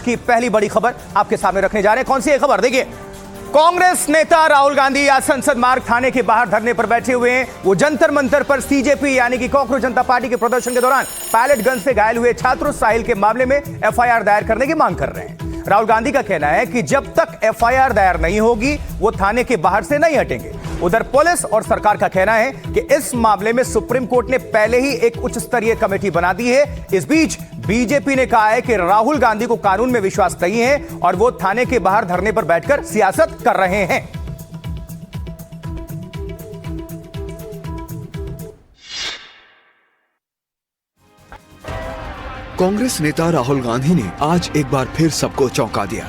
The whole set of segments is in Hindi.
की पहली बड़ी खबर आपके सामने रखने जा रहे हैं। कौन सी है खबर? देखिए, कांग्रेस नेता राहुल गांधी आज संसद मार्ग थाने के बाहर धरने पर बैठे हुए हैं। वो जंतर मंतर पर सीजेपी यानी कि कॉकरोच जनता पार्टी के प्रदर्शन के दौरान पैलेट गन से घायल हुए छात्र साहिल के मामले में एफआईआर दायर करने की मांग कर रहे हैं। राहुल गांधी का कहना है कि जब तक एफआईआर दायर नहीं होगी वो थाने के बाहर से नहीं हटेंगे। उधर पुलिस और सरकार का कहना है कि इस मामले में सुप्रीम कोर्ट ने पहले ही एक उच्च स्तरीय कमेटी बना दी है। इस बीच बीजेपी ने कहा है कि राहुल गांधी को कानून में विश्वास नहीं है और वो थाने के बाहर धरने पर बैठकर सियासत कर रहे हैं। कांग्रेस नेता राहुल गांधी ने आज एक बार फिर सबको चौंका दिया।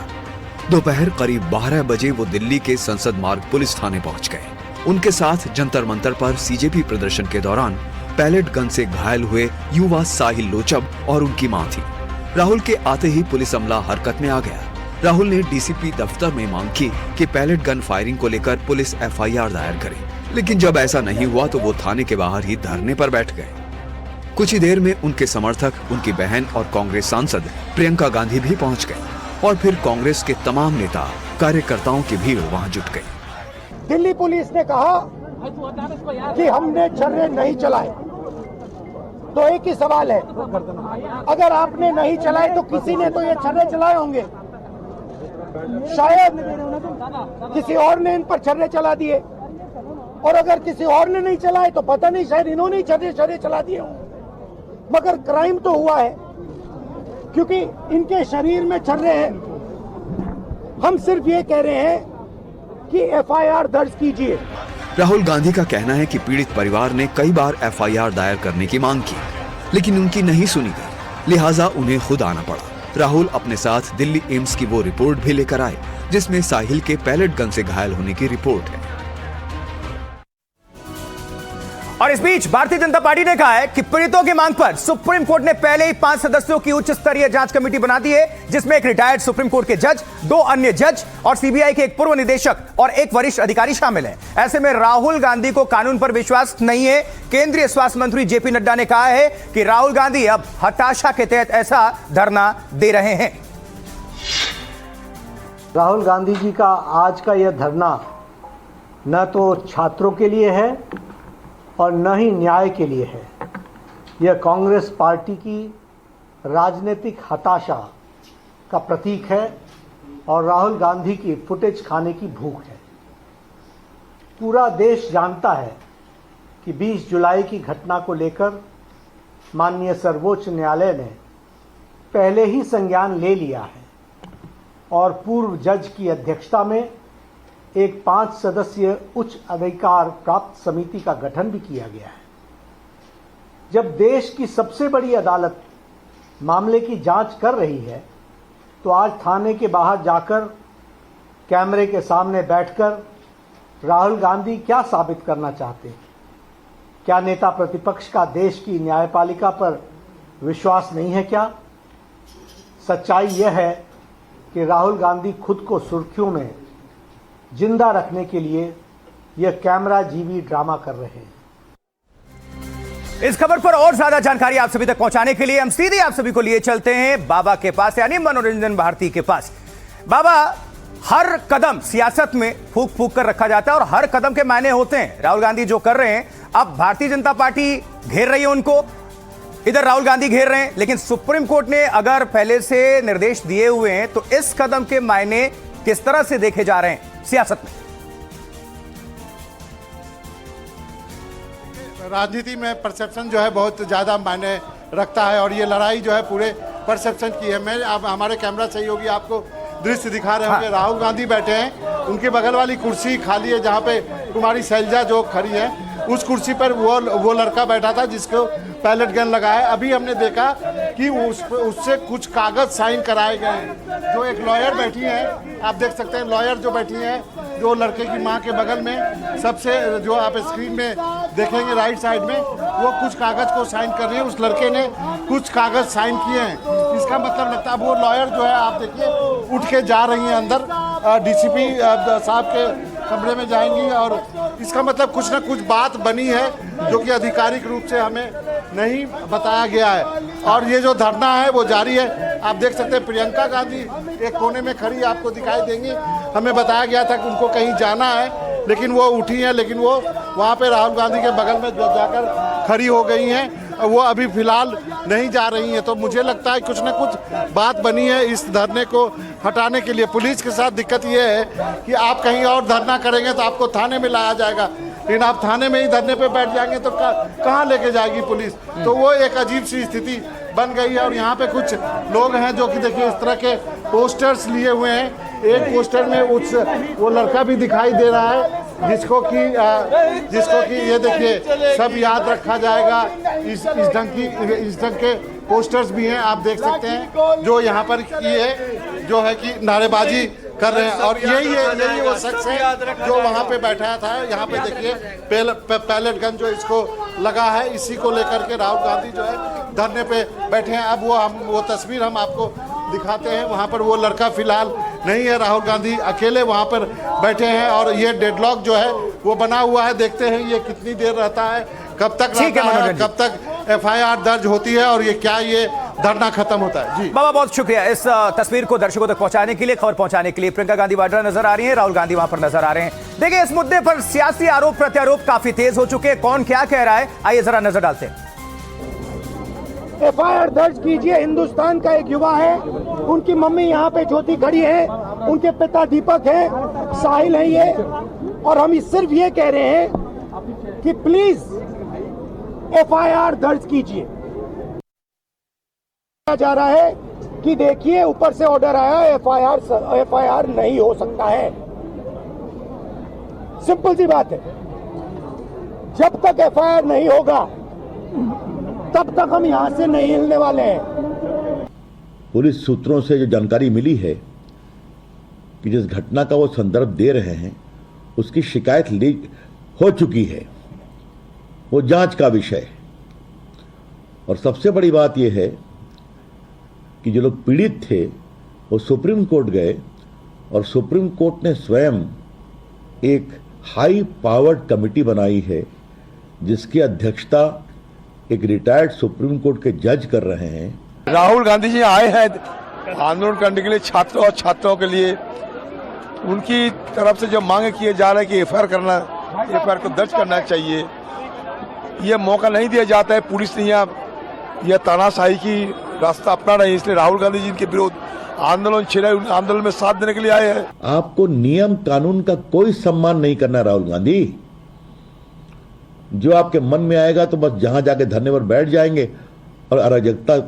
दोपहर करीब 12 बजे वो दिल्ली के संसद मार्ग पुलिस थाने पहुंच गए। उनके साथ जंतर मंतर पर सीजेपी प्रदर्शन के दौरान पैलेट गन से घायल हुए युवा साहिल लोचब और उनकी मां थी। राहुल के आते ही पुलिस अमला हरकत में आ गया। राहुल ने डीसीपी दफ्तर में मांग की कि पैलेट गन फायरिंग को लेकर पुलिस एफआईआर दायर करे, लेकिन जब ऐसा नहीं हुआ तो वो थाने के बाहर ही धरने पर बैठ गए। कुछ ही देर में उनके समर्थक, उनकी बहन और कांग्रेस सांसद प्रियंका गांधी भी पहुंच गए और फिर कांग्रेस के तमाम नेता कार्यकर्ताओं की भीड़ वहां जुट गई। दिल्ली पुलिस ने कहा कि हमने छर्रे नहीं चलाए, तो एक ही सवाल है, अगर आपने नहीं चलाए तो किसी ने तो ये छर्रे चलाए होंगे। शायद किसी और ने इन पर छर्रे चला दिए, और अगर किसी और ने नहीं चलाए तो पता नहीं, शायद इन्होंने ही छर्रे चला दिए होंगे। मगर क्राइम तो हुआ है क्योंकि इनके शरीर में छर्रे हैं। हम सिर्फ ये कह रहे हैं कि एफआईआर दर्ज कीजिए। राहुल गांधी का कहना है कि पीड़ित परिवार ने कई बार एफआईआर दायर करने की मांग की, लेकिन उनकी नहीं सुनी गई, लिहाजा उन्हें खुद आना पड़ा। राहुल अपने साथ दिल्ली एम्स की वो रिपोर्ट भी लेकर आए जिसमें साहिल के पैलेट गन से घायल होने की रिपोर्ट है। और इस बीच भारतीय जनता पार्टी ने कहा है कि पीड़ितों की मांग पर सुप्रीम कोर्ट ने पहले ही 5 सदस्यों की उच्च स्तरीय जांच कमेटी बना दी है, जिसमें एक रिटायर्ड सुप्रीम कोर्ट के जज, 2 अन्य जज और सीबीआई के एक पूर्व निदेशक और एक वरिष्ठ अधिकारी शामिल हैं। ऐसे में राहुल गांधी को कानून पर विश्वास नहीं है। केंद्रीय स्वास्थ्य मंत्री जेपी नड्डा ने कहा है कि राहुल गांधी अब हताशा के तहत ऐसा धरना दे रहे हैं। राहुल गांधी जी का आज का यह धरना न तो छात्रों के लिए है और न ही न्याय के लिए है। यह कांग्रेस पार्टी की राजनीतिक हताशा का प्रतीक है और राहुल गांधी की फुटेज खाने की भूख है। पूरा देश जानता है कि 20 जुलाई की घटना को लेकर माननीय सर्वोच्च न्यायालय ने पहले ही संज्ञान ले लिया है और पूर्व जज की अध्यक्षता में एक 5 सदस्यीय उच्च अधिकार प्राप्त समिति का गठन भी किया गया है। जब देश की सबसे बड़ी अदालत मामले की जांच कर रही है तो आज थाने के बाहर जाकर कैमरे के सामने बैठकर राहुल गांधी क्या साबित करना चाहते हैं? क्या नेता प्रतिपक्ष का देश की न्यायपालिका पर विश्वास नहीं है क्या? सच्चाई यह है कि राहुल गांधी खुद को सुर्खियों में जिंदा रखने के लिए यह कैमरा जीवी ड्रामा कर रहे हैं। इस खबर पर और ज्यादा जानकारी आप सभी तक पहुंचाने के लिए हम सीधे आप सभी को लिए चलते हैं बाबा के पास, यानी मनोरंजन भारती के पास। बाबा, हर कदम सियासत में फूंक फूंक कर रखा जाता है और हर कदम के मायने होते हैं। राहुल गांधी जो कर रहे हैं, अब भारतीय जनता पार्टी घेर रही है उनको, इधर राहुल गांधी घेर रहे हैं, लेकिन सुप्रीम कोर्ट ने अगर पहले से निर्देश दिए हुए हैं तो इस कदम के मायने किस तरह से देखे जा रहे हैं सियासत में? राजनीति में परसेप्शन जो है बहुत ज़्यादा मायने रखता है और ये लड़ाई जो है पूरे परसेप्शन की है। मैं अब हमारे कैमरा सहयोगी आपको दृश्य दिखा रहे होंगे। राहुल गांधी बैठे हैं, उनके बगल वाली कुर्सी खाली है जहाँ पे कुमारी शैलजा जो खड़ी है, उस कुर्सी पर वो लड़का बैठा था जिसको पैलेट गन लगा है। अभी हमने देखा कि उससे कुछ कागज साइन कराए गए हैं। जो एक लॉयर बैठी है, आप देख सकते हैं लॉयर जो बैठी है, जो लड़के की मां के बगल में सबसे, जो आप स्क्रीन में देखेंगे राइट साइड में, वो कुछ कागज को साइन कर रही है। उस लड़के ने कुछ कागज साइन किए हैं। इसका मतलब लगता है वो लॉयर जो है, आप देखिए उठ के जा रही हैं अंदर, डीसीपी साहब के कमरे में जाएंगी और इसका मतलब कुछ ना कुछ बात बनी है जो कि आधिकारिक रूप से हमें नहीं बताया गया है। और ये जो धरना है वो जारी है। आप देख सकते हैं प्रियंका गांधी एक कोने में खड़ी आपको दिखाई देंगी। हमें बताया गया था कि उनको कहीं जाना है, लेकिन वो उठी हैं, लेकिन वो वहाँ पे राहुल गांधी के बगल में जाकर खड़ी हो गई हैं। वो अभी फिलहाल नहीं जा रही हैं। तो मुझे लगता है कुछ न कुछ बात बनी है इस धरने को हटाने के लिए। पुलिस के साथ दिक्कत ये है कि आप कहीं और धरना करेंगे तो आपको थाने में लाया जाएगा, लेकिन आप थाने में ही धरने पे बैठ जाएंगे तो कहाँ लेके जाएगी पुलिस। तो वो एक अजीब सी स्थिति बन गई है। और यहाँ पे कुछ लोग हैं जो कि देखिए इस तरह के पोस्टर्स लिए हुए हैं। एक पोस्टर में वो लड़का भी दिखाई दे रहा है जिसको कि ये देखिए सब याद रखा जाएगा। इस ढंग के पोस्टर्स भी हैं, आप देख सकते हैं, जो यहाँ पर ये जो है कि नारेबाजी कर रहे हैं। और यही वो शख्स है जो वहाँ पे बैठा था। यहाँ पे देखिए पैलेट गन जो इसको लगा है, इसी को लेकर के राहुल गांधी जो है धरने पे बैठे हैं। अब वो तस्वीर हम आपको दिखाते हैं। वहाँ पर वो लड़का फिलहाल नहीं है, राहुल गांधी अकेले वहाँ पर बैठे हैं और ये डेडलॉक जो है वो बना हुआ है। देखते हैं ये कितनी देर रहता है, कब तक रहता है, कब तक FIR दर्ज होती है और ये धरना खत्म होता है। जी बाबा, बहुत शुक्रिया इस तस्वीर को दर्शकों तक पहुंचाने के लिए, खबर पहुंचाने के लिए। प्रियंका गांधी वाड्रा नजर आ रही हैं, राहुल गांधी वहां पर नजर आ रहे हैं। देखिए, इस मुद्दे पर सियासी आरोप प्रत्यारोप काफी तेज हो चुके हैं। कौन क्या कह रहा है, आइए जरा नजर डालते हैं। FIR दर्ज कीजिए। हिंदुस्तान का एक युवा है, उनकी मम्मी यहाँ पे ज्योति खड़ी है, उनके पिता दीपक है, साहिल है ये, और हम सिर्फ ये कह रहे हैं कि प्लीज FIR दर्ज कीजिए। जा रहा है कि देखिए ऊपर से ऑर्डर आया, FIR नहीं हो सकता है। सिंपल सी बात है, जब तक FIR नहीं होगा तब तक हम यहां से नहीं हिलने वाले हैं। पुलिस सूत्रों से जो जानकारी मिली है कि जिस घटना का वो संदर्भ दे रहे हैं उसकी शिकायत लीक हो चुकी है, वो जांच का विषय है। और सबसे बड़ी बात यह है कि जो लोग पीड़ित थे वो सुप्रीम कोर्ट गए और सुप्रीम कोर्ट ने स्वयं एक हाई पावर्ड कमेटी बनाई है जिसकी अध्यक्षता एक रिटायर्ड सुप्रीम कोर्ट के जज कर रहे हैं। राहुल गांधी जी आए हैं आंदोलन करने के लिए, छात्रों और छात्राओं के लिए। उनकी तरफ से जो मांगे किए जा रहे हैं कि FIR को दर्ज करना चाहिए, ये मौका नहीं दिया जाता है। पुलिस ने यह तानाशाही की रास्ता अपना रही, इसलिए राहुल गांधी जी के विरोध आंदोलन छिड़े, आंदोलन में साथ देने के लिए आए हैं। आपको नियम कानून का कोई सम्मान नहीं करना राहुल गांधी। जो आपके मन में आएगा तो बस जहां जाके धरने पर बैठ जाएंगे और अराजकता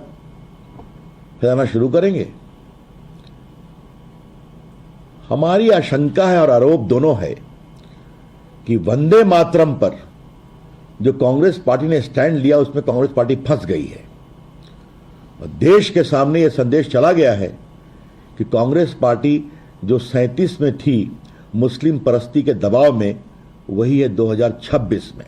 फैलाना शुरू करेंगे। हमारी आशंका है और आरोप दोनों है कि वंदे मातरम पर जो कांग्रेस पार्टी ने स्टैंड लिया उसमें कांग्रेस पार्टी फंस गई है और देश के सामने यह संदेश चला गया है कि कांग्रेस पार्टी जो 37 में थी मुस्लिम परस्ती के दबाव में, वही है 2026 में।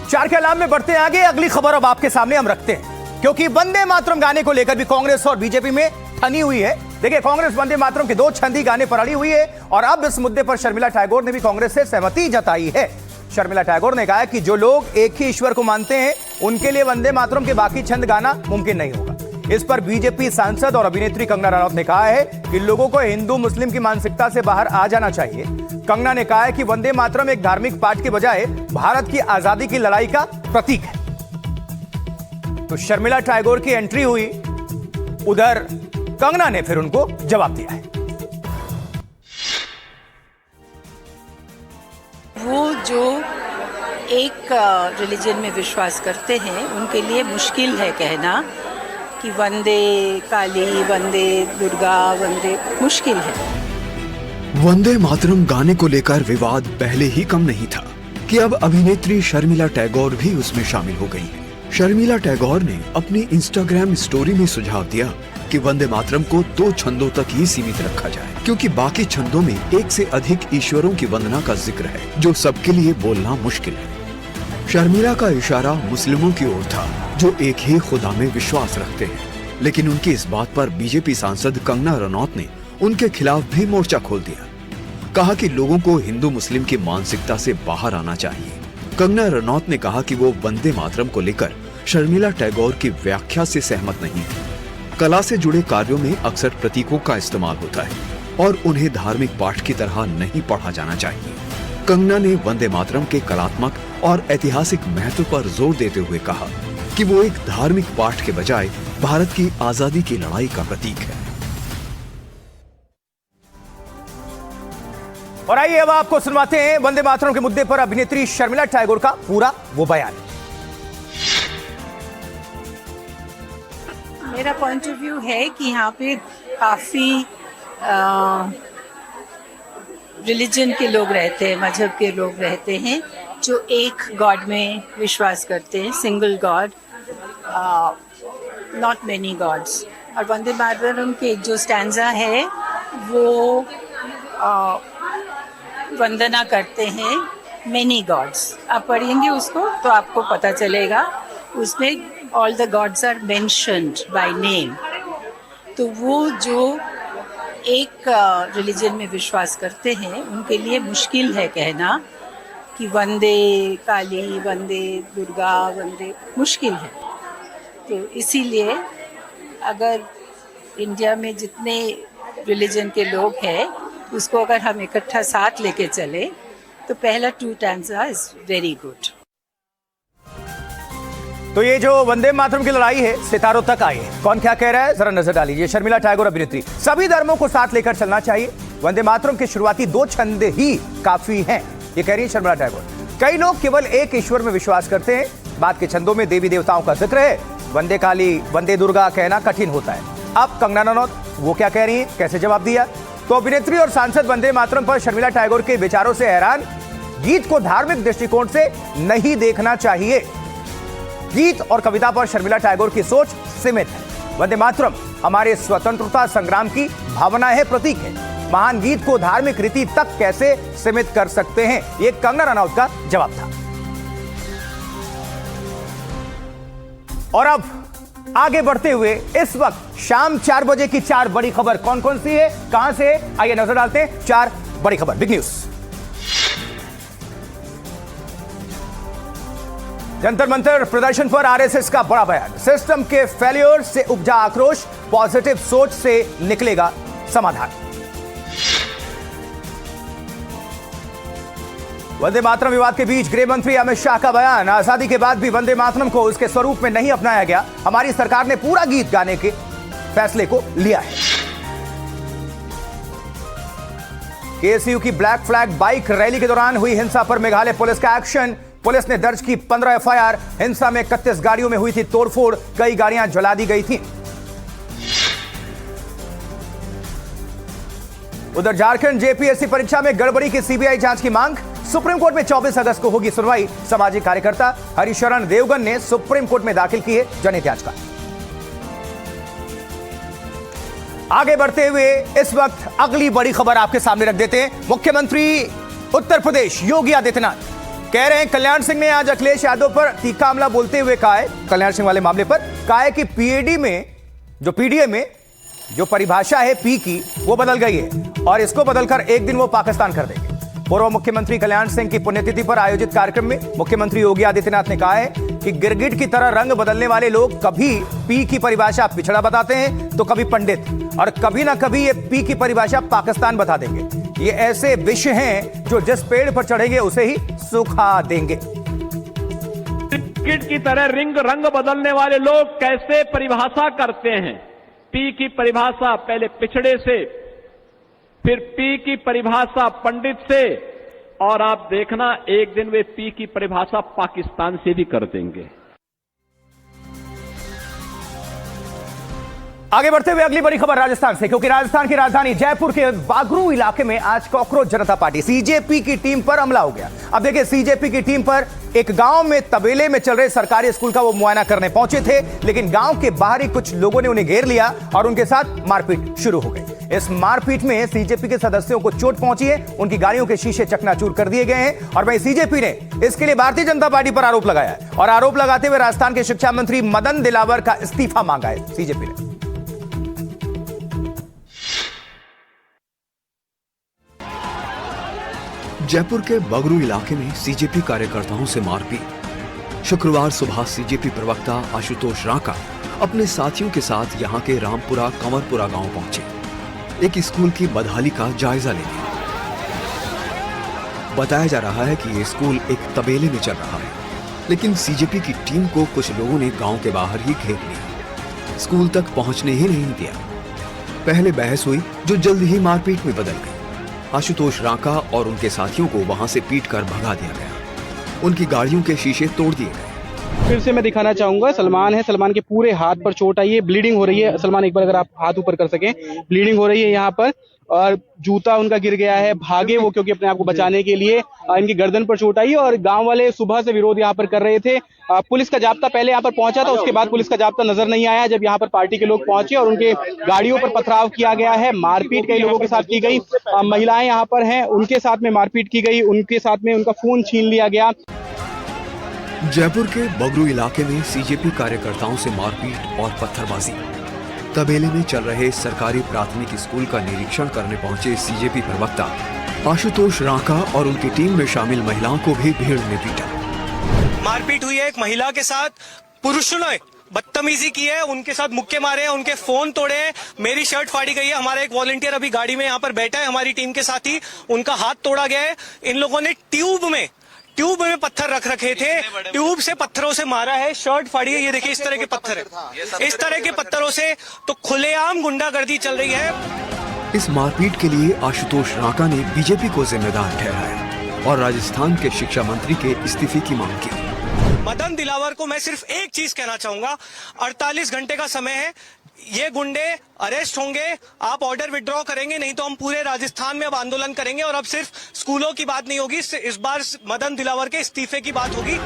चार के अलाम में बढ़ते हैं आगे। अगली खबर अब आपके सामने हम रखते हैं, क्योंकि वंदे मातरम गाने को लेकर भी कांग्रेस और बीजेपी में ठनी हुई है। देखिए, कांग्रेस वंदे मातरम के 2 छंदी गाने पर अड़ी हुई है और अब इस मुद्दे पर शर्मिला टैगोर ने भी कांग्रेस से सहमति जताई है। शर्मिला टैगोर ने कहा कि जो लोग एक ही ईश्वर को मानते हैं उनके लिए वंदे मातरम के बाकी छंद गाना मुमकिन नहीं होगा। इस पर बीजेपी सांसद और अभिनेत्री कंगना रनौत ने कहा है कि लोगों को हिंदू मुस्लिम की मानसिकता से बाहर आ जाना चाहिए। कंगना ने कहा है कि वंदे मातरम एक धार्मिक पाठ के बजाय भारत की आजादी की लड़ाई का प्रतीक है। तो शर्मिला टैगोर की एंट्री हुई, उधर कंगना ने फिर उनको जवाब दिया है। वो जो एक रिलीजन में विश्वास करते हैं उनके लिए मुश्किल है कहना कि वंदे काली, वंदे दुर्गा, वंदे, मुश्किल है। वंदे मातरम गाने को लेकर विवाद पहले ही कम नहीं था कि अब अभिनेत्री शर्मिला टैगोर भी उसमें शामिल हो गई है। शर्मिला टैगोर ने अपनी इंस्टाग्राम स्टोरी में सुझाव दिया कि वंदे मातरम को 2 छंदों तक ही सीमित रखा जाए, क्योंकि बाकी छंदों में एक से अधिक ईश्वरों की वंदना का जिक्र है जो सबके लिए बोलना मुश्किल है। शर्मिला का इशारा मुस्लिमों की ओर था जो एक ही खुदा में विश्वास रखते हैं, लेकिन उनकी इस बात पर बीजेपी सांसद कंगना रनौत ने उनके खिलाफ भी मोर्चा खोल दिया। कहा कि लोगों को हिंदू मुस्लिम की मानसिकता से बाहर आना चाहिए। कंगना रनौत ने कहा कि वो वंदे मातरम को लेकर शर्मिला टैगोर की व्याख्या से सहमत नहीं थी। कला से जुड़े कार्यों में अक्सर प्रतीकों का इस्तेमाल होता है और उन्हें धार्मिक पाठ की तरह नहीं पढ़ा जाना चाहिए। कंगना ने वंदे मातरम के कलात्मक और ऐतिहासिक महत्व पर जोर देते हुए कहा कि वो एक धार्मिक पाठ के बजाय भारत की आजादी की लड़ाई का प्रतीक है। और आइए अब आपको सुनवाते हैं वंदे मातरम के मुद्दे पर अभिनेत्री शर्मिला टैगोर का पूरा वो बयान। मेरा पॉइंट ऑफ व्यू है कि यहाँ पे काफ़ी रिलीजन के लोग रहते हैं, मजहब के लोग रहते हैं जो एक गॉड में विश्वास करते हैं, single God, not many God's. और वंदे मातरम के जो स्टैंजा है वो वंदना करते हैं मेनी गॉड्स। आप पढ़ेंगे उसको तो आपको पता चलेगा, उसमें all the gods are mentioned by name. तो वो जो एक रिलीजन में विश्वास करते हैं उनके लिए मुश्किल है कहना कि वंदे काली, वंदे दुर्गा, वंदे, मुश्किल है। तो इसीलिए अगर इंडिया में जितने रिलीजन के लोग हैं उसको अगर हम इकट्ठा साथ लेके चले तो पहला 2 स्टैंजा इज वेरी गुड। तो ये जो वंदे मातरम की लड़ाई है सितारों तक आई है, कौन क्या कह रहा है जरा नजर डालिए। शर्मिला टैगोर अभिनेत्री, सभी धर्मों को साथ लेकर चलना चाहिए, वंदे मातरम के शुरुआती 2 छंद ही काफी हैं, ये कह रही है शर्मिला टैगोर। कई लोग केवल एक ईश्वर में विश्वास करते हैं, बाद के छंदों में देवी देवताओं का जिक्र है, वंदे काली, वंदे दुर्गा कहना कठिन होता है। अब कंगना रनौत वो क्या कह रही है, कैसे जवाब दिया? तो अभिनेत्री और सांसद वंदे मातरम पर शर्मिला टैगोर के विचारों से हैरान, गीत को धार्मिक दृष्टिकोण से नहीं देखना चाहिए। गीत और कविता पर शर्मिला टैगोर की सोच सीमित है। वंदे मातरम हमारे स्वतंत्रता संग्राम की भावना है, प्रतीक है। महान गीत को धार्मिक रीति तक कैसे सीमित कर सकते हैं, ये कंगना रनौत का जवाब था। और अब आगे बढ़ते हुए इस वक्त शाम 4 बजे की 4 बड़ी खबर कौन कौन सी है, कहां से, आइए नजर डालते हैं। 4 बड़ी खबर, बिग न्यूज। जंतर मंतर प्रदर्शन पर आरएसएस का बड़ा बयान, सिस्टम के फेलियर से उपजा आक्रोश, पॉजिटिव सोच से निकलेगा समाधान। वंदे मातरम विवाद के बीच गृह मंत्री अमित शाह का बयान, आजादी के बाद भी वंदे मातरम को उसके स्वरूप में नहीं अपनाया गया, हमारी सरकार ने पूरा गीत गाने के फैसले को लिया है। केएसयू की ब्लैक फ्लैग बाइक रैली के दौरान हुई हिंसा पर मेघालय पुलिस का एक्शन, पुलिस ने दर्ज की 15 एफआईआर, हिंसा में 31 गाड़ियों में हुई थी तोड़फोड़, कई गाड़ियां जला दी गई थी। उधर झारखंड जेपीएससी परीक्षा में गड़बड़ी की सीबीआई जांच की मांग, सुप्रीम कोर्ट में 24 अगस्त को होगी सुनवाई, सामाजिक कार्यकर्ता हरिशरण देवगन ने सुप्रीम कोर्ट में दाखिल की है जनहित याचिका। आगे बढ़ते हुए इस वक्त अगली बड़ी खबर आपके सामने रख देते हैं। मुख्यमंत्री उत्तर प्रदेश योगी आदित्यनाथ कह रहे हैं, कल्याण सिंह ने आज अखिलेश यादव पर तीखा हमला बोलते हुए कहा है, कल्याण सिंह वाले मामले पर कहा है कि पीएडी में जो पीडीए में जो परिभाषा है पी की वो बदल गई है और इसको बदलकर एक दिन वो पाकिस्तान कर देंगे। पूर्व मुख्यमंत्री कल्याण सिंह की पुण्यतिथि पर आयोजित कार्यक्रम में मुख्यमंत्री योगी आदित्यनाथ ने कहा है कि गिरगिट की तरह रंग बदलने वाले लोग कभी पी की परिभाषा पिछड़ा बताते हैं तो कभी पंडित, और कभी ना कभी ये पी की परिभाषा पाकिस्तान बता देंगे। ये ऐसे विष हैं जो जिस पेड़ पर चढ़ेंगे उसे ही सुखा देंगे। गिरगिट की तरह रंग बदलने वाले लोग कैसे परिभाषा करते हैं, पी की परिभाषा पहले पिछड़े से, फिर पी की परिभाषा पंडित से, और आप देखना एक दिन वे पी की परिभाषा पाकिस्तान से भी कर देंगे। आगे बढ़ते हुए अगली बड़ी खबर राजस्थान से, क्योंकि राजस्थान की राजधानी जयपुर के बागरू इलाके में आज कॉकरोच जनता पार्टी सीजेपी की टीम पर हमला हो गया। अब देखिए, सीजेपी की टीम पर एक गांव में तबेले में चल रहे सरकारी स्कूल का वो मुआयना करने पहुंचे थे, लेकिन गांव के बाहर ही कुछ लोगों ने उन्हें घेर लिया और उनके साथ मारपीट शुरू हो गई। इस मारपीट में सीजेपी के सदस्यों को चोट पहुंची है, उनकी गाड़ियों के शीशे चकनाचूर कर दिए गए हैं। और वहीं सीजेपी ने इसके लिए भारतीय जनता पार्टी पर आरोप लगाया है और आरोप लगाते हुए राजस्थान के शिक्षा मंत्री मदन दिलावर का इस्तीफा मांगा है सीजेपी ने। जयपुर के बगरू इलाके में सीजेपी कार्यकर्ताओं से मारपीट, शुक्रवार सुबह सीजेपी प्रवक्ता आशुतोष रांका अपने साथियों के साथ यहाँ के रामपुरा कंवरपुरा गांव पहुंचे एक स्कूल की बदहाली का जायजा लेने। बताया जा रहा है कि ये स्कूल एक तबेले में चल रहा है, लेकिन सीजेपी की टीम को कुछ लोगों ने गांव के बाहर ही घेर लिया, स्कूल तक पहुंचने ही नहीं दिया। पहले बहस हुई जो जल्द ही मारपीट में बदल गई। आशुतोष रांका और उनके साथियों को वहां से पीटकर भगा दिया गया, उनकी गाड़ियों के शीशे तोड़ दिए गए। फिर से मैं दिखाना चाहूंगा, सलमान है, सलमान के पूरे हाथ पर चोट आई है, ब्लीडिंग हो रही है। सलमान एक बार अगर आप हाथ ऊपर कर सकें, ब्लीडिंग हो रही है यहाँ पर, और जूता उनका गिर गया है। भागे वो क्योंकि अपने आप को बचाने के लिए। इनकी गर्दन पर चोट आई और गांव वाले सुबह से विरोध यहाँ पर कर रहे थे। पुलिस का जाब्ता पहले यहाँ पर पहुंचा था, उसके बाद पुलिस का जाब्ता नजर नहीं आया जब यहाँ पर पार्टी के लोग पहुंचे और उनके गाड़ियों पर पथराव किया गया है, मारपीट कई लोगों के साथ की गई। महिलाएं यहाँ पर हैं, उनके साथ में मारपीट की गई, उनके साथ में उनका फोन छीन लिया गया। जयपुर के बगरू इलाके में सीजेपी कार्यकर्ताओं से मारपीट और पत्थरबाजी। तबेले में चल रहे सरकारी प्राथमिक स्कूल का निरीक्षण करने पहुंचे सीजेपी प्रवक्ता आशुतोष रांका और उनकी टीम में शामिल महिलाओं को भी भीड़ ने पीटा। मारपीट हुई है एक महिला के साथ, पुरुषों ने बदतमीजी की है, उनके साथ मुक्के मारे हैं, उनके फोन तोड़े हैं, मेरी शर्ट फाड़ी गई है। हमारा एक वॉलंटियर अभी गाड़ी में यहाँ पर बैठा है हमारी टीम के साथ ही, उनका हाथ तोड़ा गया है। इन लोगों ने ट्यूब में पत्थर रख रखे थे, ट्यूब से पत्थरों से मारा है, शर्ट फाड़ी है। ये देखिए इस तरह के पत्थर है, इस तरह के पत्थरों से तो खुलेआम गुंडागर्दी चल रही है। इस मारपीट के लिए आशुतोष रांका ने बीजेपी को जिम्मेदार ठहराया और राजस्थान के शिक्षा मंत्री के इस्तीफे की मांग की। मदन दिलावर को मैं सिर्फ एक चीज कहना चाहूंगा, 48 घंटे का समय है, ये गुंडे अरेस्ट होंगे, आप ऑर्डर विड्रॉ करेंगे, नहीं तो हम पूरे राजस्थान में अब आंदोलन करेंगे। और अब सिर्फ स्कूलों की बात नहीं होगी, इस बार मदन दिलावर के इस्तीफे की बात होगी।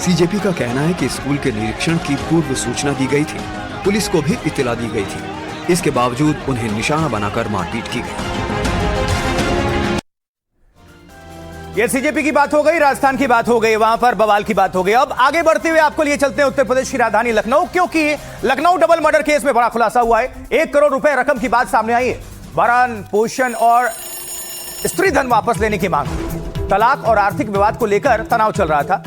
सीजेपी का कहना है कि स्कूल के निरीक्षण की पूर्व सूचना दी गई थी, पुलिस को भी इत्तला दी गई थी, इसके बावजूद उन्हें निशाना बनाकर मारपीट की गई। ये सीजेपी की बात हो गई, राजस्थान की बात हो गई, वहां पर बवाल की बात हो गई। अब आगे बढ़ते हुए आपको लिए चलते हैं उत्तर प्रदेश की राजधानी लखनऊ, क्योंकि लखनऊ डबल मर्डर केस में बड़ा खुलासा हुआ है। 1 करोड़ रुपए रकम की बात सामने आई है। भरण पोषण और स्त्री धन वापस लेने की मांग, तलाक और आर्थिक विवाद को लेकर तनाव चल रहा था।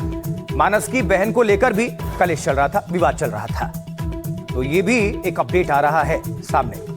मानस की बहन को लेकर भी कलेश चल रहा था, विवाद चल रहा था। तो ये भी एक अपडेट आ रहा है सामने।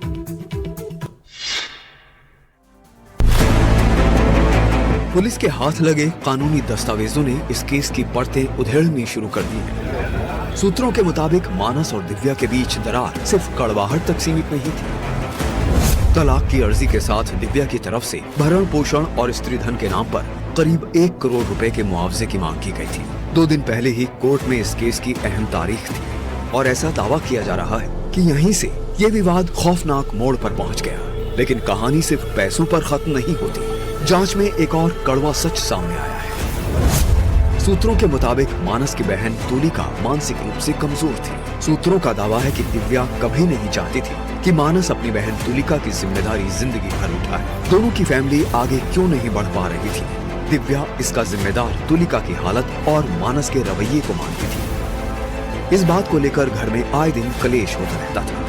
पुलिस के हाथ लगे कानूनी दस्तावेजों ने इस केस की परतें उधेड़नी शुरू कर दी हैं। सूत्रों के मुताबिक मानस और दिव्या के बीच दरार सिर्फ कड़वाहट तक सीमित नहीं थी। तलाक की अर्जी के साथ दिव्या की तरफ से भरण पोषण और स्त्री धन के नाम पर करीब 1 करोड़ रुपए के मुआवजे की मांग की गई थी। 2 दिन पहले ही कोर्ट में इस केस की अहम तारीख थी और ऐसा दावा किया जा रहा है कि यहीं से ये विवाद खौफनाक मोड़ पर पहुंच गया। लेकिन कहानी सिर्फ पैसों पर खत्म नहीं होती। जांच में एक और कड़वा सच सामने आया है। सूत्रों के मुताबिक मानस की बहन तुलिका मानसिक रूप से कमजोर थी। सूत्रों का दावा है कि दिव्या कभी नहीं चाहती थी कि मानस अपनी बहन तुलिका की जिम्मेदारी जिंदगी भर उठाए। दोनों की फैमिली आगे क्यों नहीं बढ़ पा रही थी? दिव्या इसका जिम्मेदार तुलिका की हालत और मानस के रवैये को मानती थी। इस बात को लेकर घर में आए दिन कलेश होता रहता था।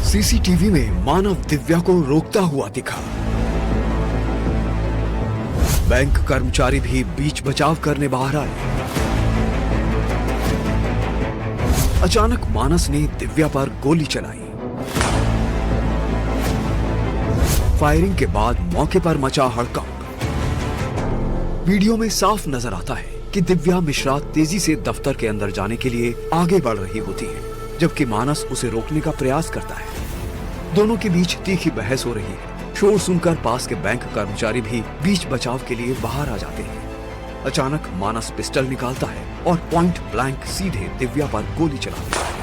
सीसीटीवी में मानव दिव्या को रोकता हुआ दिखा। बैंक कर्मचारी भी बीच बचाव करने बाहर आए। अचानक मानस ने दिव्या पर गोली चलाई। फायरिंग के बाद मौके पर मचा हड़कंप। वीडियो में साफ नजर आता है कि दिव्या मिश्रा तेजी से दफ्तर के अंदर जाने के लिए आगे बढ़ रही होती है, जबकि मानस उसे रोकने का प्रयास करता है। दोनों के बीच तीखी बहस हो रही है। शोर सुनकर पास के बैंक कर्मचारी भी बीच बचाव के लिए बाहर आ जाते हैं। अचानक मानस पिस्टल निकालता है और पॉइंट ब्लैंक सीधे दिव्या पर गोली चला देता है।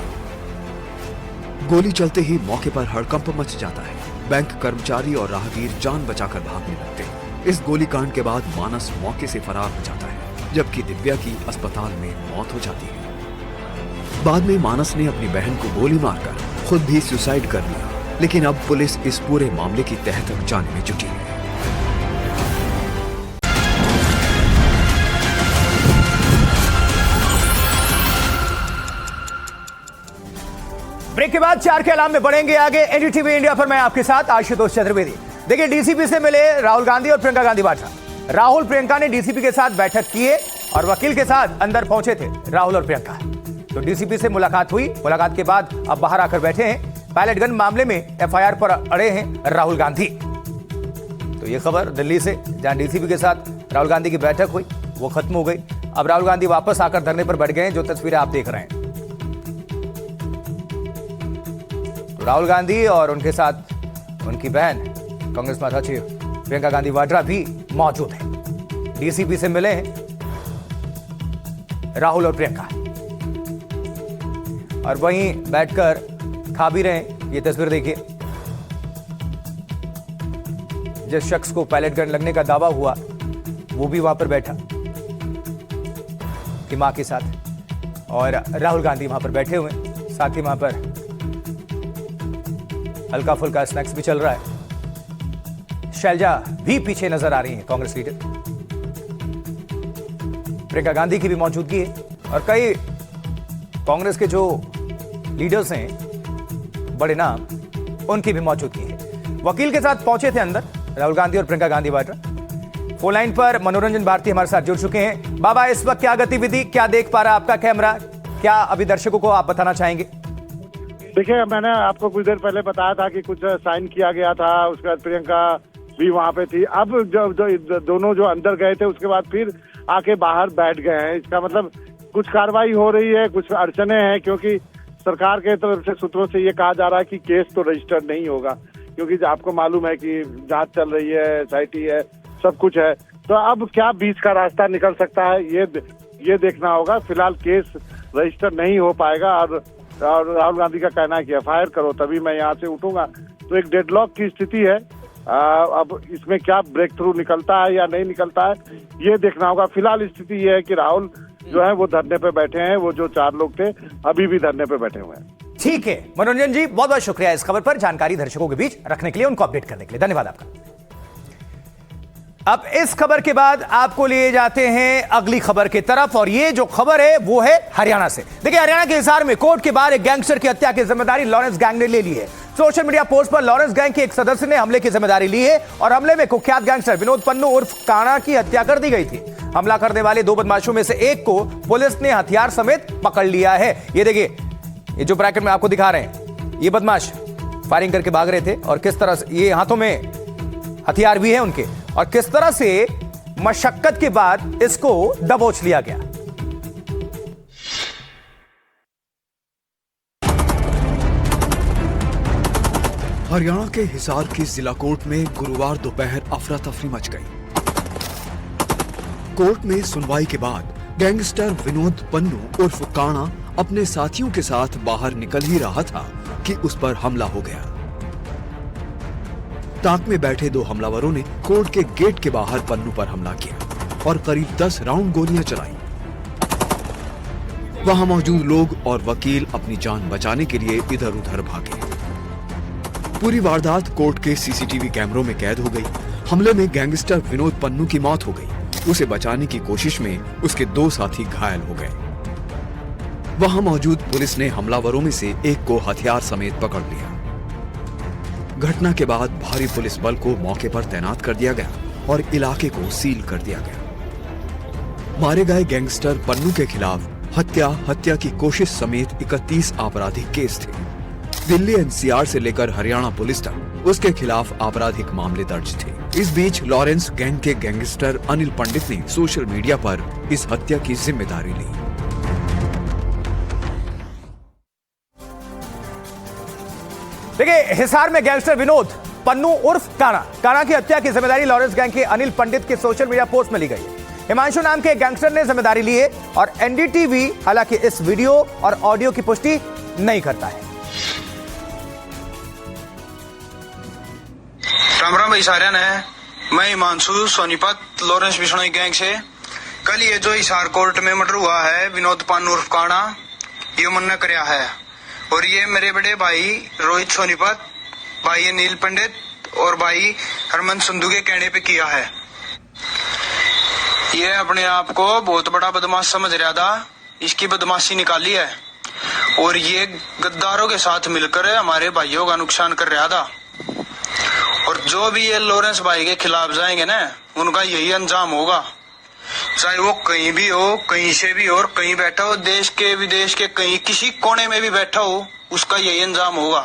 गोली चलते ही मौके पर हड़कंप मच जाता है। बैंक कर्मचारी और राहगीर जान बचाकर भागने लगते हैं। इस गोलीकांड के बाद मानस मौके से फरार हो जाता है, जबकि दिव्या की अस्पताल में मौत हो जाती है। बाद में मानस ने अपनी बहन को गोली मारकर खुद भी सुसाइड कर लिया। लेकिन अब पुलिस इस पूरे मामले की तह तक जाने में जुटी है। ब्रेक के बाद 4 के अलार्म में बढ़ेंगे आगे। एनडीटीवी इंडिया पर मैं आपके साथ आशुतोष चतुर्वेदी। देखिए, डीसीपी से मिले राहुल गांधी और प्रियंका गांधी वाड्रा। राहुल प्रियंका ने डीसीपी के साथ बैठक की है और वकील के साथ अंदर पहुंचे थे राहुल और प्रियंका। तो डीसीपी से मुलाकात हुई, मुलाकात के बाद अब बाहर आकर बैठे हैं। पायलट गन मामले में एफआईआर पर अड़े हैं राहुल गांधी। तो ये खबर दिल्ली से, जहां डीसीपी के साथ राहुल गांधी की बैठक हुई, वो खत्म हो गई। अब राहुल गांधी वापस आकर धरने पर बैठ गए हैं, जो तस्वीरें आप देख रहे हैं। तो राहुल गांधी और उनके साथ उनकी बहन कांग्रेस महासचिव प्रियंका गांधी वाड्रा भी मौजूद हैं। डीसीपी से मिले हैं राहुल और प्रियंका और वहीं बैठकर खा भी रहे हैं। ये तस्वीर देखिए, जिस शख्स को पायलट गन लगने का दावा हुआ वो भी वहां पर बैठा की मां के साथ, और राहुल गांधी वहां पर बैठे हुए, साथ ही वहां पर हल्का फुल्का स्नैक्स भी चल रहा है। शैलजा भी पीछे नजर आ रही है, कांग्रेस लीडर प्रियंका गांधी की भी मौजूदगी है और कई कांग्रेस के जो लीडर्स हैं बड़े नाम, उनकी भी मौजूदगी है। वकील के साथ पहुंचे थे अंदर राहुल गांधी और प्रियंका गांधी वाड्रा। फोन लाइन पर मनोरंजन भारती हमारे साथ जुड़ चुके हैं। बाबा, इस वक्त क्या गतिविधि, क्या देख पा रहा है आपका कैमरा, क्या अभी दर्शकों को आप बताना चाहेंगे? देखिए, मैंने आपको कुछ देर पहले बताया था कि कुछ साइन किया गया था, उसके बाद प्रियंका भी वहाँ पे थी। अब दोनों जो अंदर गए थे उसके बाद फिर आके बाहर बैठ गए हैं। इसका मतलब कुछ कार्रवाई हो रही है, कुछ अड़चने हैं, क्योंकि सरकार के तरफ से सूत्रों से ये कहा जा रहा है कि केस तो रजिस्टर्ड नहीं होगा, क्योंकि आपको मालूम है कि जांच चल रही है, एसआईटी है, सब कुछ है। तो अब क्या बीच का रास्ता निकल सकता है, ये देखना होगा। फिलहाल केस रजिस्टर नहीं हो पाएगा और राहुल गांधी का कहना है कि एफआईआर करो तभी मैं यहाँ से उठूंगा। तो एक डेडलॉक की स्थिति है। अब इसमें क्या ब्रेक थ्रू निकलता है या नहीं निकलता है, ये देखना होगा। फिलहाल स्थिति ये है कि राहुल जो है वो धरने पे बैठे हैं, वो जो 4 लोग थे अभी भी धरने पे बैठे हुए हैं। ठीक है मनोरंजन जी, बहुत बहुत शुक्रिया इस खबर पर जानकारी दर्शकों के बीच रखने के लिए, उनको अपडेट करने के लिए धन्यवाद आपका। अब इस खबर के बाद आपको लिए जाते हैं अगली खबर की तरफ, और ये जो खबर है वो है हरियाणा से। देखिए, हरियाणा के हिसार में कोर्ट के बाहर एक गैंगस्टर की हत्या की जिम्मेदारी लॉरेंस गैंग ने ले ली है। सोशल मीडिया पोस्ट पर लॉरेंस गैंग के एक सदस्य ने हमले की जिम्मेदारी ली है और हमले में कुख्यात गैंगस्टर विनोद पन्नू उर्फ काणा की हत्या कर दी गई थी। हमला करने वाले 2 बदमाशों में से एक को पुलिस ने हथियार समेत पकड़ लिया है। ये देखिए, ये जो ब्रैकेट में आपको दिखा रहे हैं, ये बदमाश फायरिंग करके भाग रहे थे और किस तरह से ये हाथों में हथियार भी है उनके, और किस तरह से मशक्कत के बाद इसको दबोच लिया गया। हरियाणा के हिसार की जिला कोर्ट में गुरुवार दोपहर अफरा तफरी मच गई। कोर्ट में सुनवाई के बाद गैंगस्टर विनोद पन्नू उर्फ काणा अपने साथियों के साथ बाहर निकल ही रहा था कि उस पर हमला हो गया। ताक में बैठे 2 हमलावरों ने कोर्ट के गेट के बाहर पन्नू पर हमला किया और करीब 10 राउंड गोलियां चलाई। वहां मौजूद लोग और वकील अपनी जान बचाने के लिए इधर उधर भागे। पूरी वारदात कोर्ट के सीसीटीवी कैमरों में कैद हो गई। हमले में गैंगस्टर विनोद पन्नू की मौत हो गई। उसे बचाने की कोशिश में उसके 2 साथी घायल हो गए। वहां मौजूद पुलिस ने हमलावरों में से एक को हथियार समेत पकड़ लिया। घटना के बाद भारी पुलिस बल को मौके पर तैनात कर दिया गया और इलाके को सील कर दिया गया। मारे गए गैंगस्टर पन्नू के खिलाफ हत्या की कोशिश समेत 31 आपराधिक केस थे। दिल्ली एनसीआर से लेकर हरियाणा पुलिस तक उसके खिलाफ आपराधिक मामले दर्ज थे। इस बीच लॉरेंस गैंग के गैंगस्टर अनिल पंडित ने सोशल मीडिया पर इस हत्या की जिम्मेदारी ली। देखिए, हिसार में गैंगस्टर विनोद पन्नू उर्फ काणा की हत्या की जिम्मेदारी लॉरेंस गैंग के अनिल पंडित के सोशल मीडिया पोस्ट में ली गई है। हिमांशु नाम के गैंगस्टर ने जिम्मेदारी ली है और एनडीटीवी हालांकि इस वीडियो और ऑडियो की पुष्टि नहीं करता है। राम राम भाई सारे ने, मैं हिमांशु सोनीपत लॉरेंस बिश्नोई गैंग से। कल ये जो हिसार कोर्ट में मर्डर हुआ है विनोद पन्नू उर्फ काणा, ये मन्ना कराया है और ये मेरे बड़े भाई रोहित सोनीपत, भाई अनिल पंडित और भाई हरमन संधू के कहने पे किया है। ये अपने आप को बहुत बड़ा बदमाश समझ रहा था, इसकी बदमाशी निकाली है और ये गद्दारों के साथ मिलकर हमारे भाइयों का नुकसान कर रहा था और जो भी ये लॉरेंस भाई के खिलाफ जाएंगे ना, उनका यही अंजाम होगा। चाहे वो कहीं भी हो, कहीं से भी हो, और कहीं बैठा हो, देश के विदेश के कहीं किसी कोने में भी बैठा हो, उसका यही अंजाम होगा।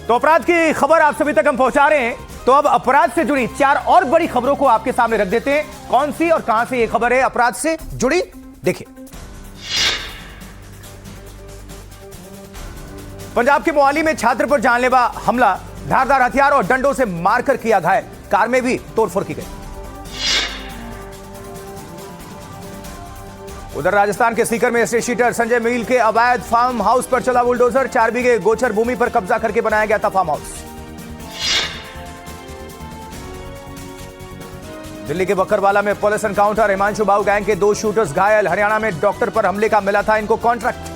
तो अपराध की खबर आप सभी तक हम पहुंचा रहे हैं। तो अब अपराध से जुड़ी 4 और बड़ी खबरों को आपके सामने रख देते हैं। कौन सी और कहां से यह खबर है अपराध से जुड़ी, देखिए। पंजाब के मोहाली में छात्र पर जानलेवा हमला, धारदार हथियार और डंडों से मारकर किया घायल, कार में भी तोड़फोड़ की गई। उधर राजस्थान के सीकर में स्टेट शीटर संजय मील के अवैध फार्म हाउस पर चला बुलडोजर, 4 बीघे गोचर भूमि पर कब्जा करके बनाया गया था फार्म हाउस। दिल्ली के बकरवाला में पुलिस एनकाउंटर, हिमांशु बाबू गैंग के 2 शूटर्स घायल, हरियाणा में डॉक्टर पर हमले का मिला था इनको कॉन्ट्रैक्ट।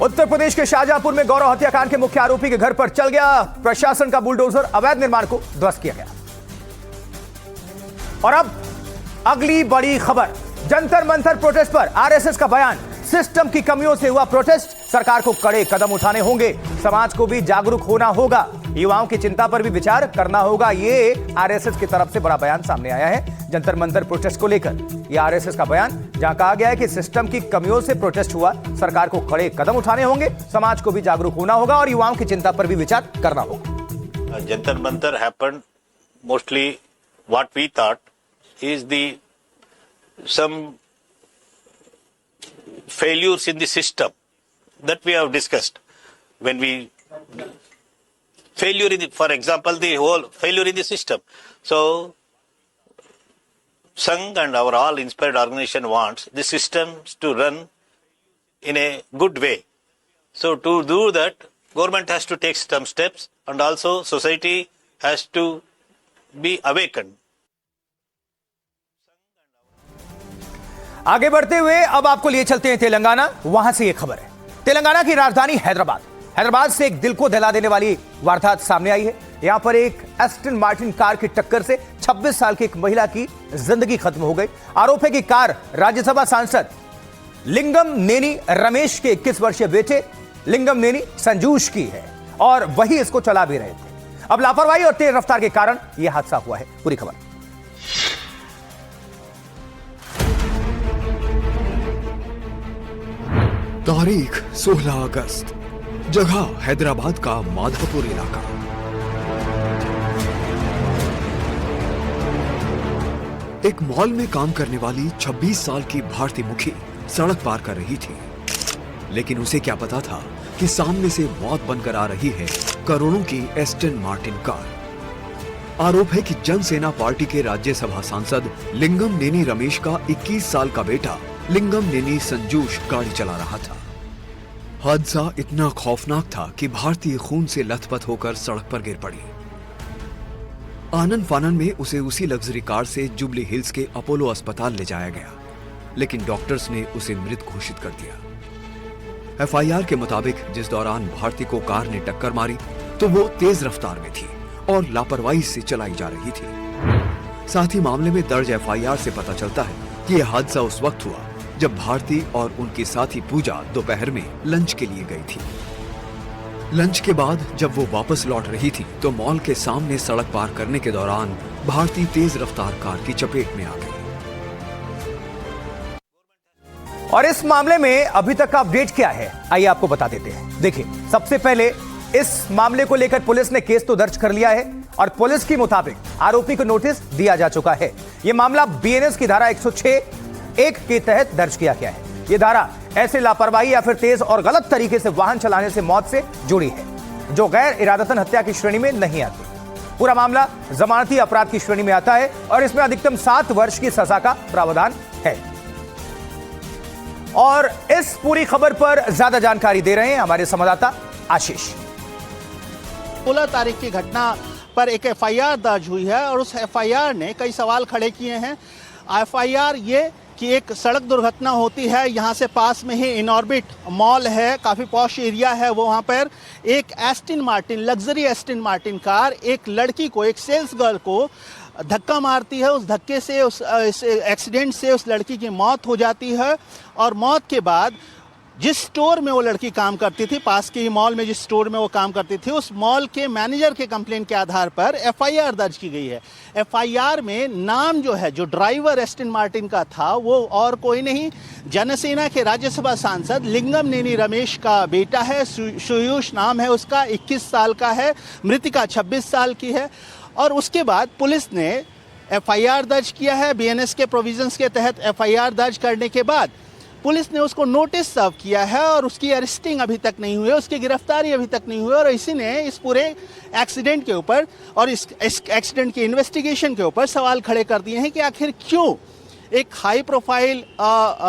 उत्तर प्रदेश के शाहजहांपुर में गौरव हत्याकांड के मुख्य आरोपी के घर पर चल गया प्रशासन का बुलडोजर, अवैध निर्माण को ध्वस्त किया गया। और अब अगली बड़ी खबर, जंतर मंतर प्रोटेस्ट पर आरएसएस का बयान, सिस्टम की कमियों से हुआ प्रोटेस्ट, सरकार को कड़े कदम उठाने होंगे, समाज को भी जागरूक होना होगा, युवाओं की चिंता पर भी विचार करना होगा। ये आरएसएस की तरफ से बड़ा बयान सामने आया है जंतर मंतर प्रोटेस्ट को लेकर। यह आरएसएस का बयान जहां कहा गया है कि सिस्टम की कमियों से प्रोटेस्ट हुआ, सरकार को कड़े कदम उठाने होंगे, समाज को भी जागरूक होना होगा और युवाओं की चिंता पर भी विचार करना होगा। Jantar Mantar happened mostly what we thought is some failures in the system that we have discussed. When we failure in the, for example, the whole failure in the system. So Sangh and our all inspired organization wants the systems to run in a good way. So to do that, government has to take some steps and also society has to be awakened. आगे बढ़ते हुए अब आपको लिए चलते हैं तेलंगाना। वहां से यह खबर है, तेलंगाना की राजधानी हैदराबाद से एक दिल को दहला देने वाली वारदात सामने आई है। यहां पर एक एस्टन मार्टिन कार की टक्कर से 26 साल की एक महिला की जिंदगी खत्म हो गई। आरोप है कि कार राज्यसभा सांसद लिंगम नेनी रमेश के 21 वर्षीय बेटे लिंगम नेनी संजूश की है और वही इसको चला भी रहे थे। अब लापरवाही और तेज रफ्तार के कारण यह हादसा हुआ है। पूरी खबर। तारीख 16 अगस्त, जगह हैदराबाद का माधवपुर इलाका। एक मॉल में काम करने वाली 26 साल की भारतीय मुखी सड़क पार कर रही थी, लेकिन उसे क्या पता था कि सामने से मौत बनकर आ रही है करोड़ों की एस्टन मार्टिन कार। आरोप है कि जनसेना पार्टी के राज्यसभा सांसद लिंगम नेनी रमेश का 21 साल का बेटा लिंगम नेनी संजूश गाड़ी चला रहा था। हादसा इतना खौफनाक था कि भारतीय खून से लथपथ होकर सड़क पर गिर पड़ी। आनन फानन में उसे उसी लग्जरी कार से जुबली हिल्स के अपोलो अस्पताल ले जाया गया, लेकिन डॉक्टर्स ने उसे मृत घोषित कर दिया। एफआईआर के मुताबिक जिस दौरान भारती को कार ने टक्कर मारी तो वो तेज रफ्तार में थी और लापरवाही से चलाई जा रही थी। साथ ही मामले में दर्ज एफआईआर से पता चलता है कि यह हादसा उस वक्त हुआ जब भारती और उनकी साथी पूजा दोपहर में लंच के लिए गई थी। लंच के बाद जब वो वापस लौट रही थी तो मॉल के सामने सड़क पार करने के दौरान भारती तेज रफ्तार कार की चपेट में आ गई। और इस मामले में अभी तक का अपडेट क्या है, आइए आपको बता देते हैं। देखिए, सबसे पहले इस मामले को लेकर पुलिस ने केस तो दर्ज कर लिया है और पुलिस के मुताबिक आरोपी को नोटिस दिया जा चुका है। यह मामला बीएनएस की धारा 106(1) के तहत दर्ज किया गया है। यह धारा ऐसे लापरवाही या फिर तेज और गलत तरीके से वाहन चलाने से मौत से जुड़ी है, जो गैर इरादतन हत्या की श्रेणी में नहीं आती। पूरा मामला जमानती अपराध की श्रेणी में आता है और इसमें अधिकतम 7 वर्ष की सजा का प्रावधान है। और इस पूरी खबर पर ज्यादा जानकारी दे रहे हैं हमारे संवाददाता आशीष। 16 तारीख की घटना पर एक एफआईआर दर्ज हुई है और उस एफआईआर ने कई सवाल खड़े किए हैं। एफआईआर ये कि एक सड़क दुर्घटना होती है, यहाँ से पास में ही इनऑर्बिट मॉल है, काफ़ी पॉश एरिया है, वो वहाँ पर एक Aston Martin, luxury Aston Martin car एक लड़की को, एक सेल्स गर्ल को धक्का मारती है। उस धक्के से, उस एक्सीडेंट से उस लड़की की मौत हो जाती है और मौत के बाद जिस स्टोर में वो लड़की काम करती थी, पास के ही मॉल में जिस स्टोर में वो काम करती थी, उस मॉल के मैनेजर के कंप्लेंट के आधार पर एफआईआर दर्ज की गई है। एफआईआर में नाम जो है, जो ड्राइवर एस्टन मार्टिन का था, वो और कोई नहीं, जनसेना के राज्यसभा सांसद लिंगम नेनी रमेश का बेटा है। सुयूष नाम है उसका, 21 साल का है, मृतिका 26 साल की है। और उसके बाद पुलिस ने एफआईआर दर्ज किया है। बीएनएस के प्रोविजंस के तहत एफआईआर दर्ज करने के बाद पुलिस ने उसको नोटिस सर्व किया है और उसकी अरेस्टिंग अभी तक नहीं हुई है, उसकी गिरफ्तारी अभी तक नहीं हुई। और इसी ने इस पूरे एक्सीडेंट के ऊपर और इस एक्सीडेंट की इन्वेस्टिगेशन के ऊपर सवाल खड़े कर दिए हैं कि आखिर क्यों एक हाई प्रोफाइल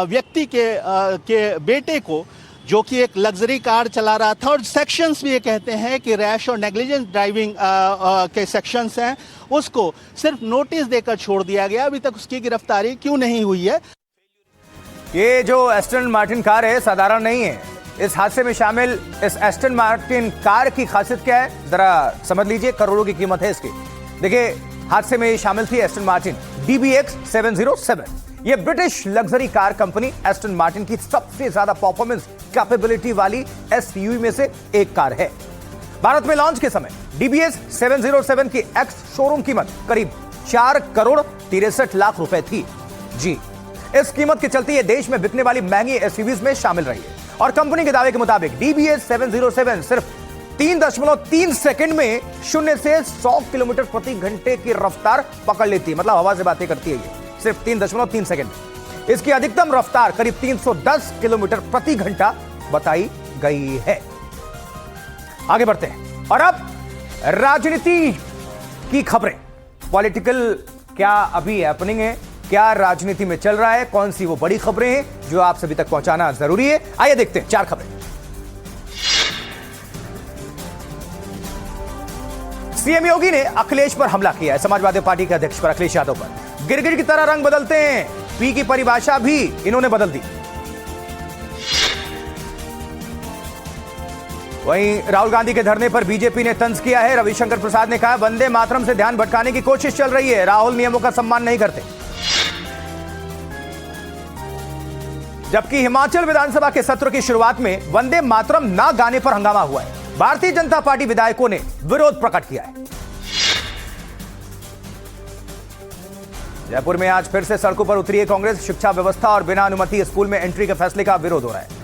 व्यक्ति के बेटे को, जो कि एक लग्जरी कार चला रहा था, और सेक्शंस भी ये कहते हैं कि रैश और नेग्लिजेंस ड्राइविंग के सेक्शंस हैं, उसको सिर्फ नोटिस देकर छोड़ दिया गया। अभी तक उसकी गिरफ्तारी क्यों नहीं हुई है? ये जो एस्टन मार्टिन कार है साधारण नहीं है। इस हादसे में शामिल इस एस्टन मार्टिन कार की खासियत क्या है जरा समझ लीजिए। करोड़ों की कीमत है इसकी। देखिए, हादसे में शामिल थी एस्टन मार्टिन DBX 707। ये British luxury car company Aston Martin की सबसे ज्यादा परफॉर्मेंस कैपेबिलिटी वाली SUV में से एक कार है। भारत में लॉन्च के समय DBX 707 की एक्स शोरूम कीमत करीब 4 करोड़ 63 लाख रुपए थी। जी, इस कीमत के चलते ये देश में बिकने वाली महंगी SUVs में शामिल रही है। और कंपनी के दावे के मुताबिक DBX 707 सिर्फ 3.3 सेकंड में 0 से 100 किलोमीटर प्रति घंटे की रफ्तार पकड़ लेती है। मतलब हवा से बातें करती है ये सिर्फ 3.3 सेकंड में। इसकी अधिकतम रफ्तार करीब 310 किलोमीटर प्रति घंटा बताई गई है। आगे बढ़ते हैं और अब राजनीति की खबरें। पॉलिटिकल क्या अभी हैपनिंग है, क्या राजनीति में चल रहा है, कौन सी वो बड़ी खबरें हैं जो आप सभी तक पहुंचाना जरूरी है। आइए देखते हैं 4 खबरें। सीएम योगी ने अखिलेश पर हमला किया है। समाजवादी पार्टी के अध्यक्ष पर, अखिलेश यादव पर। गिरगिट की तरह रंग बदलते हैं, पी की परिभाषा भी इन्होंने बदल दी। वहीं राहुल गांधी के धरने पर बीजेपी ने तंज किया है। रविशंकर प्रसाद ने कहा, वंदे मातरम से ध्यान भटकाने की कोशिश चल रही है, राहुल नियमों का सम्मान नहीं करते। जबकि हिमाचल विधानसभा के सत्र की शुरुआत में वंदे मातरम ना गाने पर हंगामा हुआ है। भारतीय जनता पार्टी विधायकों ने विरोध प्रकट किया है। जयपुर में आज फिर से सड़कों पर उतरी है कांग्रेस। शिक्षा व्यवस्था और बिना अनुमति स्कूल में एंट्री के फैसले का विरोध हो रहा है।